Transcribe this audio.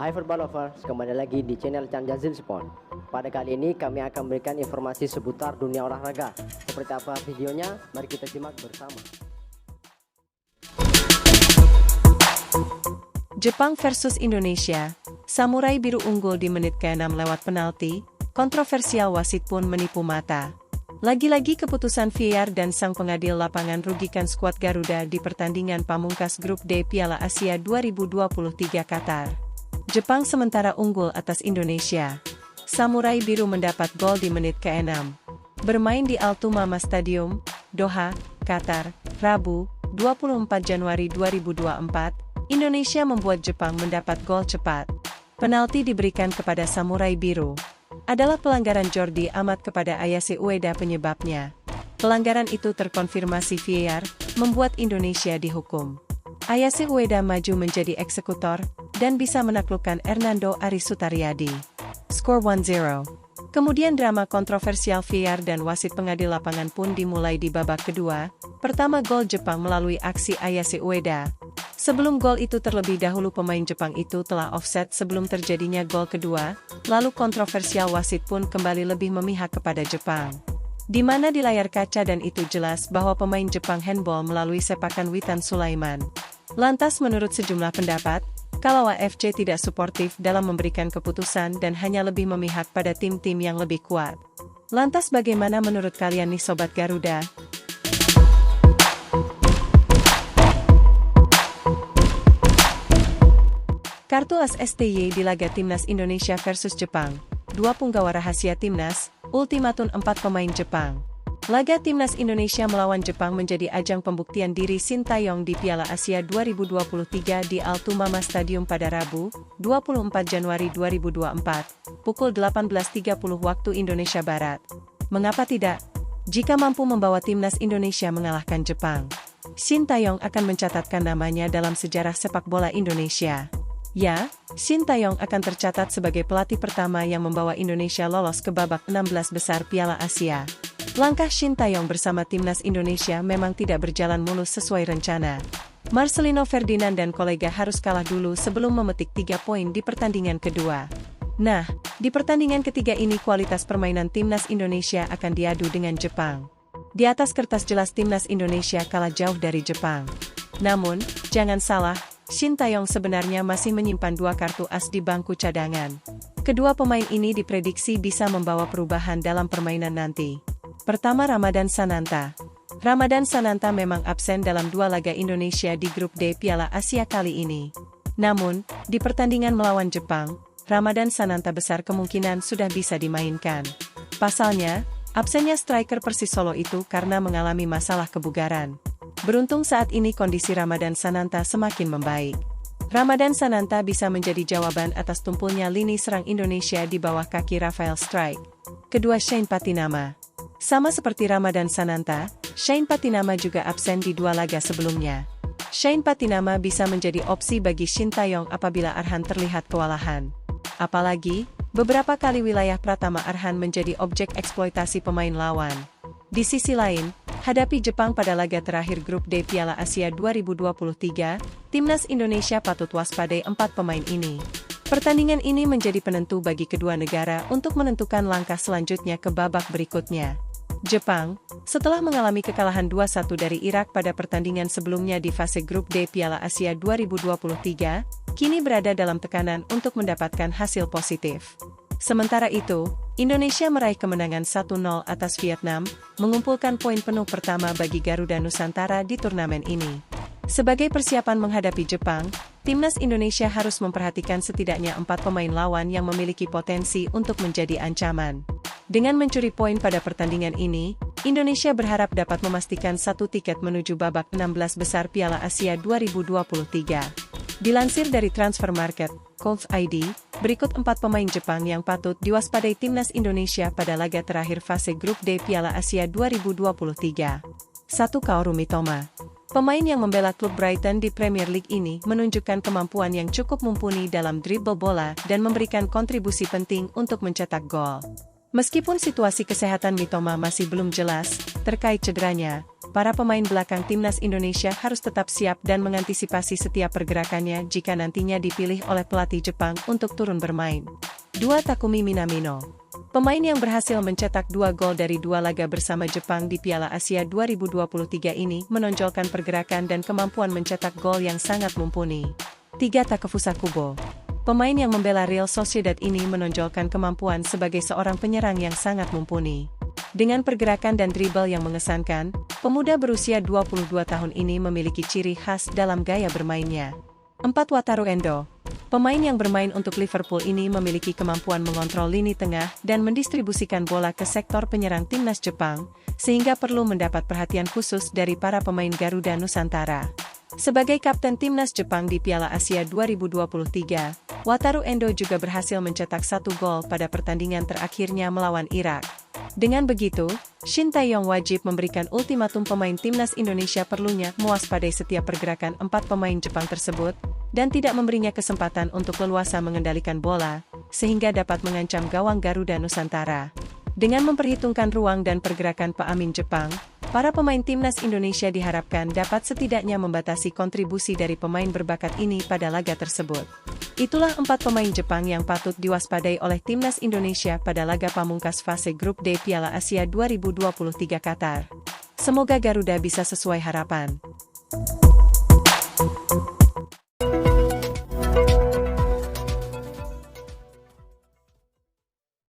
Hai football lovers, kembali lagi di channel Chan Jazil Sport. Pada kali ini kami akan memberikan informasi seputar dunia olahraga. Seperti apa videonya? Mari kita simak bersama. Jepang versus Indonesia. Samurai biru unggul di menit ke-6 lewat penalti. Kontroversial wasit pun menipu mata. Lagi-lagi keputusan VAR dan sang pengadil lapangan rugikan skuad Garuda di pertandingan pamungkas grup D Piala Asia 2023 Qatar. Jepang sementara unggul atas Indonesia. Samurai biru mendapat gol di menit ke-6. Bermain di Al-Thumama Stadium, Doha, Qatar, Rabu, 24 Januari 2024, Indonesia membuat Jepang mendapat gol cepat. Penalti diberikan kepada Samurai biru. Adalah pelanggaran Jordi Amat kepada Ayase Ueda penyebabnya. Pelanggaran itu terkonfirmasi VAR, membuat Indonesia dihukum. Ayase Ueda maju menjadi eksekutor, dan bisa menaklukkan Hernando Ari Sutaryadi. Skor 1-0. Kemudian drama kontroversial VAR dan wasit pengadil lapangan pun dimulai di babak kedua. Pertama gol Jepang melalui aksi Ayase Ueda. Sebelum gol itu terlebih dahulu pemain Jepang itu telah offset sebelum terjadinya gol kedua, lalu kontroversial wasit pun kembali lebih memihak kepada Jepang. Di mana di layar kaca dan itu jelas bahwa pemain Jepang handball melalui sepakan Witan Sulaiman. Lantas menurut sejumlah pendapat, kalau AFC tidak suportif dalam memberikan keputusan dan hanya lebih memihak pada tim-tim yang lebih kuat. Lantas bagaimana menurut kalian nih Sobat Garuda? Kartu as STY di laga Timnas Indonesia versus Jepang. Dua punggawa rahasia Timnas, ultimatum 4 pemain Jepang. Laga Timnas Indonesia melawan Jepang menjadi ajang pembuktian diri Sintayong di Piala Asia 2023 di Al-Thumama Stadium pada Rabu, 24 Januari 2024, pukul 18.30 waktu Indonesia Barat. Mengapa tidak? Jika mampu membawa Timnas Indonesia mengalahkan Jepang, Sintayong akan mencatatkan namanya dalam sejarah sepak bola Indonesia. Ya, Sintayong akan tercatat sebagai pelatih pertama yang membawa Indonesia lolos ke babak 16 besar Piala Asia. Langkah Sintayong bersama Timnas Indonesia memang tidak berjalan mulus sesuai rencana. Marcelino Ferdinand dan kolega harus kalah dulu sebelum memetik 3 poin di pertandingan kedua. Nah, di pertandingan ketiga ini kualitas permainan Timnas Indonesia akan diadu dengan Jepang. Di atas kertas jelas Timnas Indonesia kalah jauh dari Jepang. Namun, jangan salah, Sintayong sebenarnya masih menyimpan 2 kartu as di bangku cadangan. Kedua pemain ini diprediksi bisa membawa perubahan dalam permainan nanti. Pertama Ramadan Sananta. Ramadan Sananta memang absen dalam 2 laga Indonesia di grup D Piala Asia kali ini. Namun, di pertandingan melawan Jepang, Ramadan Sananta besar kemungkinan sudah bisa dimainkan. Pasalnya, absennya striker Persis Solo itu karena mengalami masalah kebugaran. Beruntung saat ini kondisi Ramadan Sananta semakin membaik. Ramadan Sananta bisa menjadi jawaban atas tumpulnya lini serang Indonesia di bawah kaki Rafael Strike. Kedua Shane Patinama. Sama seperti Ramadan Sananta, Shane Patinama juga absen di 2 laga sebelumnya. Shane Patinama bisa menjadi opsi bagi Sintayong apabila Arhan terlihat kewalahan. Apalagi, beberapa kali wilayah Pratama Arhan menjadi objek eksploitasi pemain lawan. Di sisi lain, hadapi Jepang pada laga terakhir grup D Piala Asia 2023, Timnas Indonesia patut waspadai 4 pemain ini. Pertandingan ini menjadi penentu bagi kedua negara untuk menentukan langkah selanjutnya ke babak berikutnya. Jepang, setelah mengalami kekalahan 2-1 dari Irak pada pertandingan sebelumnya di fase grup D Piala Asia 2023, kini berada dalam tekanan untuk mendapatkan hasil positif. Sementara itu, Indonesia meraih kemenangan 1-0 atas Vietnam, mengumpulkan poin penuh pertama bagi Garuda Nusantara di turnamen ini. Sebagai persiapan menghadapi Jepang, Timnas Indonesia harus memperhatikan setidaknya 4 pemain lawan yang memiliki potensi untuk menjadi ancaman. Dengan mencuri poin pada pertandingan ini, Indonesia berharap dapat memastikan 1 tiket menuju babak 16 besar Piala Asia 2023. Dilansir dari Transfer Market, Golf ID, berikut 4 pemain Jepang yang patut diwaspadai timnas Indonesia pada laga terakhir fase grup D Piala Asia 2023. 1. Kaoru Mitoma. Pemain yang membela klub Brighton di Premier League ini menunjukkan kemampuan yang cukup mumpuni dalam dribble bola dan memberikan kontribusi penting untuk mencetak gol. Meskipun situasi kesehatan Mitoma masih belum jelas terkait cederanya, para pemain belakang timnas Indonesia harus tetap siap dan mengantisipasi setiap pergerakannya jika nantinya dipilih oleh pelatih Jepang untuk turun bermain. 2. Takumi Minamino. Pemain yang berhasil mencetak 2 gol dari 2 laga bersama Jepang di Piala Asia 2023 ini menonjolkan pergerakan dan kemampuan mencetak gol yang sangat mumpuni. 3. Takefusa Kubo. Pemain yang membela Real Sociedad ini menonjolkan kemampuan sebagai seorang penyerang yang sangat mumpuni. Dengan pergerakan dan dribble yang mengesankan, pemuda berusia 22 tahun ini memiliki ciri khas dalam gaya bermainnya. 4. Wataru Endo. Pemain yang bermain untuk Liverpool ini memiliki kemampuan mengontrol lini tengah dan mendistribusikan bola ke sektor penyerang timnas Jepang, sehingga perlu mendapat perhatian khusus dari para pemain Garuda Nusantara. Sebagai kapten timnas Jepang di Piala Asia 2023, Wataru Endo juga berhasil mencetak 1 gol pada pertandingan terakhirnya melawan Irak. Dengan begitu, Shin Tae-yong wajib memberikan ultimatum pemain timnas Indonesia perlunya mewaspadai setiap pergerakan 4 pemain Jepang tersebut, dan tidak memberinya kesempatan untuk leluasa mengendalikan bola, sehingga dapat mengancam gawang Garuda Nusantara. Dengan memperhitungkan ruang dan pergerakan Pak Amin Jepang, para pemain timnas Indonesia diharapkan dapat setidaknya membatasi kontribusi dari pemain berbakat ini pada laga tersebut. Itulah 4 pemain Jepang yang patut diwaspadai oleh timnas Indonesia pada laga pamungkas fase grup D Piala Asia 2023 Qatar. Semoga Garuda bisa sesuai harapan.